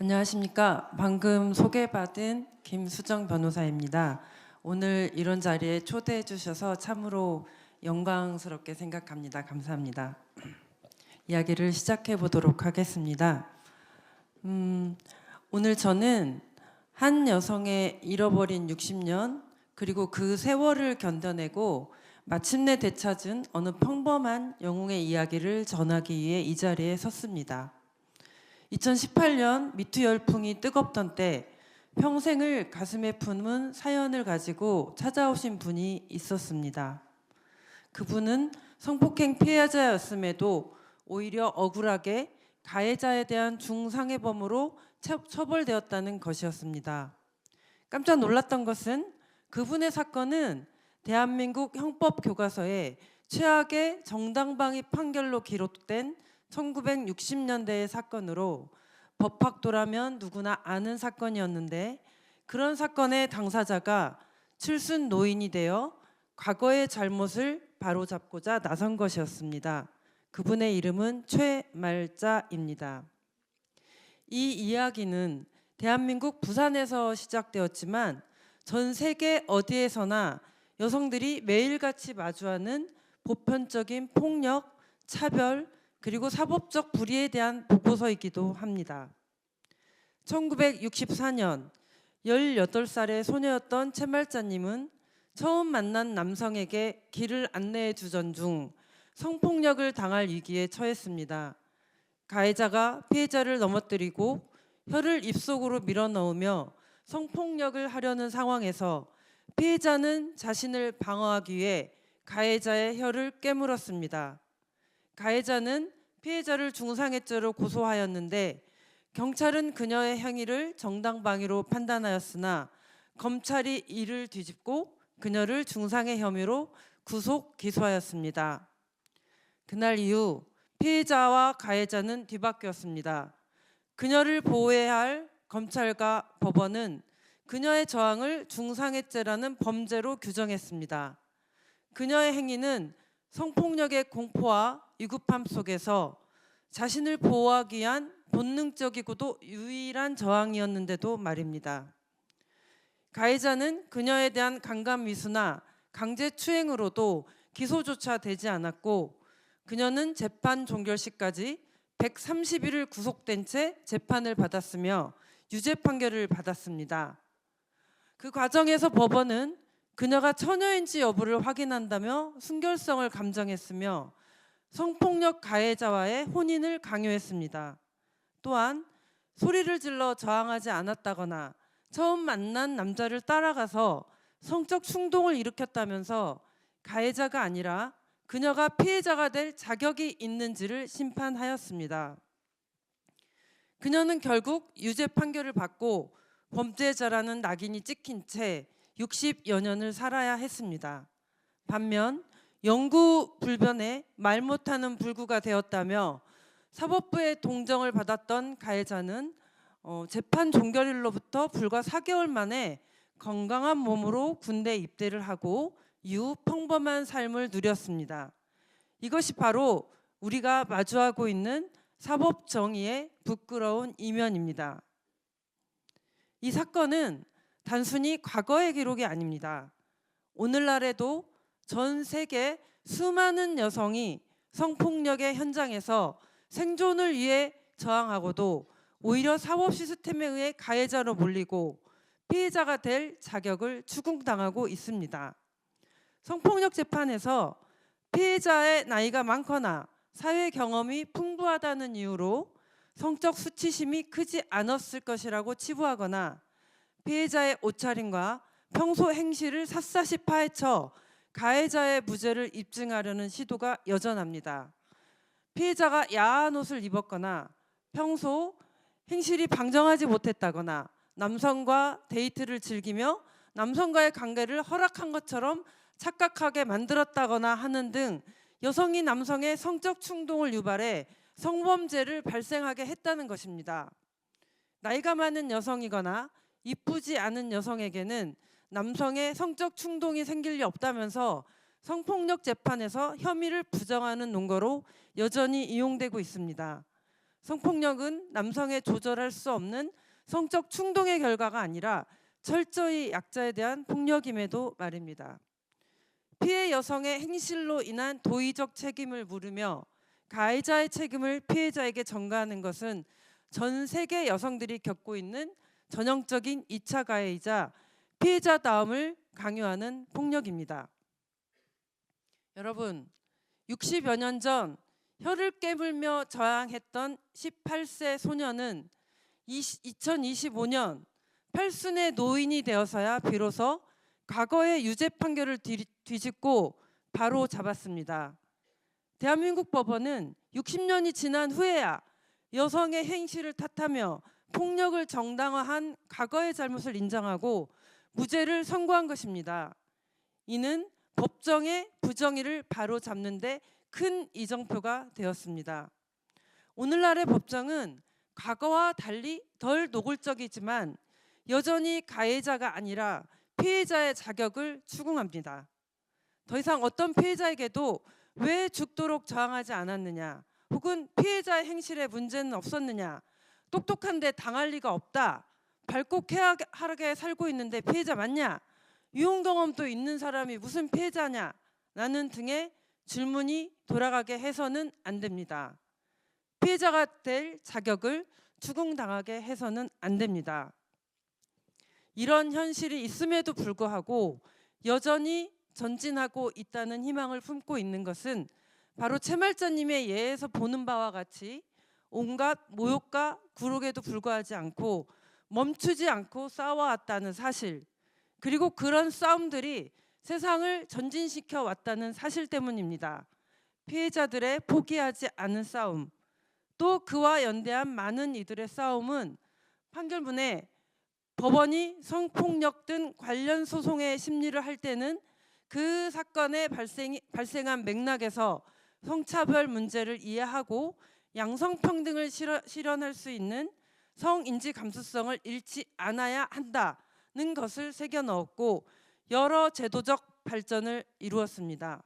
안녕하십니까. 방금 소개받은 김수정 변호사입니다. 오늘 이런 자리에 초대해 주셔서 참으로 영광스럽게 생각합니다. 감사합니다. 이야기를 시작해 보도록 하겠습니다. 오늘 저는 한 여성의 잃어버린 60년 그리고 그 세월을 견뎌내고 마침내 되찾은 어느 평범한 영웅의 이야기를 전하기 위해 이 자리에 섰습니다. 2018년 미투 열풍이 뜨겁던 때 평생을 가슴에 품은 사연을 가지고 찾아오신 분이 있었습니다. 그분은 성폭행 피해자였음에도 오히려 억울하게 가해자에 대한 중상해범으로 처벌되었다는 것이었습니다. 깜짝 놀랐던 것은 그분의 사건은 대한민국 형법교과서에 최악의 정당방위 판결로 기록된 1960년대의 사건으로 법학도라면 누구나 아는 사건이었는데, 그런 사건의 당사자가 칠순 노인이 되어 과거의 잘못을 바로잡고자 나선 것이었습니다. 그분의 이름은 최말자입니다. 이 이야기는 대한민국 부산에서 시작되었지만 전 세계 어디에서나 여성들이 매일같이 마주하는 보편적인 폭력, 차별, 그리고 사법적 불의에 대한 보고서이기도 합니다. 1964년 18살의 소녀였던 최말자님은 처음 만난 남성에게 길을 안내해 주던 중 성폭력을 당할 위기에 처했습니다. 가해자가 피해자를 넘어뜨리고 혀를 입속으로 밀어넣으며 성폭력을 하려는 상황에서 피해자는 자신을 방어하기 위해 가해자의 혀를 깨물었습니다. 가해자는 피해자를 중상해죄로 고소하였는데 경찰은 그녀의 행위를 정당방위로 판단하였으나 검찰이 이를 뒤집고 그녀를 중상해 혐의로 구속 기소하였습니다. 그날 이후 피해자와 가해자는 뒤바뀌었습니다. 그녀를 보호해야 할 검찰과 법원은 그녀의 저항을 중상해죄라는 범죄로 규정했습니다. 그녀의 행위는 성폭력의 공포와 위급함 속에서 자신을 보호하기 위한 본능적이고도 유일한 저항이었는데도 말입니다. 가해자는 그녀에 대한 강간미수나 강제추행으로도 기소조차 되지 않았고, 그녀는 재판 종결 시까지 130일을 구속된 채 재판을 받았으며 유죄 판결을 받았습니다. 그 과정에서 법원은 그녀가 처녀인지 여부를 확인한다며 순결성을 감정했으며 성폭력 가해자와의 혼인을 강요했습니다. 또한 소리를 질러 저항하지 않았다거나 처음 만난 남자를 따라가서 성적 충동을 일으켰다면서 가해자가 아니라 그녀가 피해자가 될 자격이 있는지를 심판하였습니다. 그녀는 결국 유죄 판결을 받고 범죄자라는 낙인이 찍힌 채 60여 년을 살아야 했습니다. 반면 영구 불변의 말 못하는 불구가 되었다며 사법부의 동정을 받았던 가해자는 재판 종결일로부터 불과 4개월 만에 건강한 몸으로 군대 입대를 하고 이후 평범한 삶을 누렸습니다. 이것이 바로 우리가 마주하고 있는 사법 정의의 부끄러운 이면입니다. 이 사건은 단순히 과거의 기록이 아닙니다. 오늘날에도 전 세계 수많은 여성이 성폭력의 현장에서 생존을 위해 저항하고도 오히려 사법 시스템에 의해 가해자로 몰리고 피해자가 될 자격을 추궁당하고 있습니다. 성폭력 재판에서 피해자의 나이가 많거나 사회 경험이 풍부하다는 이유로 성적 수치심이 크지 않았을 것이라고 치부하거나 피해자의 옷차림과 평소 행실을 샅샅이 파헤쳐 가해자의 무죄를 입증하려는 시도가 여전합니다. 피해자가 야한 옷을 입었거나 평소 행실이 방정하지 못했다거나 남성과 데이트를 즐기며 남성과의 관계를 허락한 것처럼 착각하게 만들었다거나 하는 등 여성이 남성의 성적 충동을 유발해 성범죄를 발생하게 했다는 것입니다. 나이가 많은 여성이거나 이쁘지 않은 여성에게는 남성의 성적 충동이 생길 리 없다면서 성폭력 재판에서 혐의를 부정하는 논거로 여전히 이용되고 있습니다. 성폭력은 남성의 조절할 수 없는 성적 충동의 결과가 아니라 철저히 약자에 대한 폭력임에도 말입니다. 피해 여성의 행실로 인한 도의적 책임을 물으며 가해자의 책임을 피해자에게 전가하는 것은 전 세계 여성들이 겪고 있는 전형적인 2차 가해이자 피해자다움을 강요하는 폭력입니다. 여러분, 60여 년 전 혀를 깨물며 저항했던 18세 소년은 2025년 팔순의 노인이 되어서야 비로소 과거의 유죄 판결을 뒤집고 바로 잡았습니다. 대한민국 법원은 60년이 지난 후에야 여성의 행실을 탓하며 폭력을 정당화한 과거의 잘못을 인정하고 무죄를 선고한 것입니다. 이는 법정의 부정의를 바로잡는 데 큰 이정표가 되었습니다. 오늘날의 법정은 과거와 달리 덜 노골적이지만 여전히 가해자가 아니라 피해자의 자격을 추궁합니다. 더 이상 어떤 피해자에게도 왜 죽도록 저항하지 않았느냐, 혹은 피해자의 행실에 문제는 없었느냐, 똑똑한데 당할 리가 없다, 밝고 쾌활하게 살고 있는데 피해자 맞냐, 이혼 경험도 있는 사람이 무슨 피해자냐 라는 등의 질문이 돌아가게 해서는 안 됩니다. 피해자가 될 자격을 추궁당하게 해서는 안 됩니다. 이런 현실이 있음에도 불구하고 여전히 전진하고 있다는 희망을 품고 있는 것은 바로 채말자님의 예에서 보는 바와 같이 온갖 모욕과 굴욕에도 불구하지 않고 멈추지 않고 싸워왔다는 사실, 그리고 그런 싸움들이 세상을 전진시켜 왔다는 사실 때문입니다. 피해자들의 포기하지 않은 싸움, 또 그와 연대한 많은 이들의 싸움은 판결문에 법원이 성폭력 등 관련 소송의 심리를 할 때는 그 사건의 발생한 맥락에서 성차별 문제를 이해하고 양성평등을 실현할 수 있는 성인지 감수성을 잃지 않아야 한다는 것을 새겨 넣었고 여러 제도적 발전을 이루었습니다.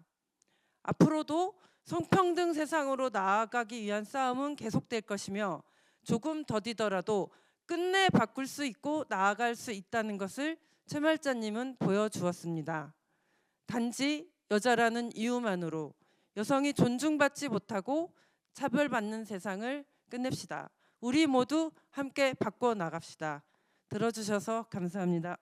앞으로도 성평등 세상으로 나아가기 위한 싸움은 계속될 것이며 조금 더디더라도 끝내 바꿀 수 있고 나아갈 수 있다는 것을 채말자님은 보여주었습니다. 단지 여자라는 이유만으로 여성이 존중받지 못하고 차별받는 세상을 끝냅시다. 우리 모두 함께 바꿔 나갑시다. 들어주셔서 감사합니다.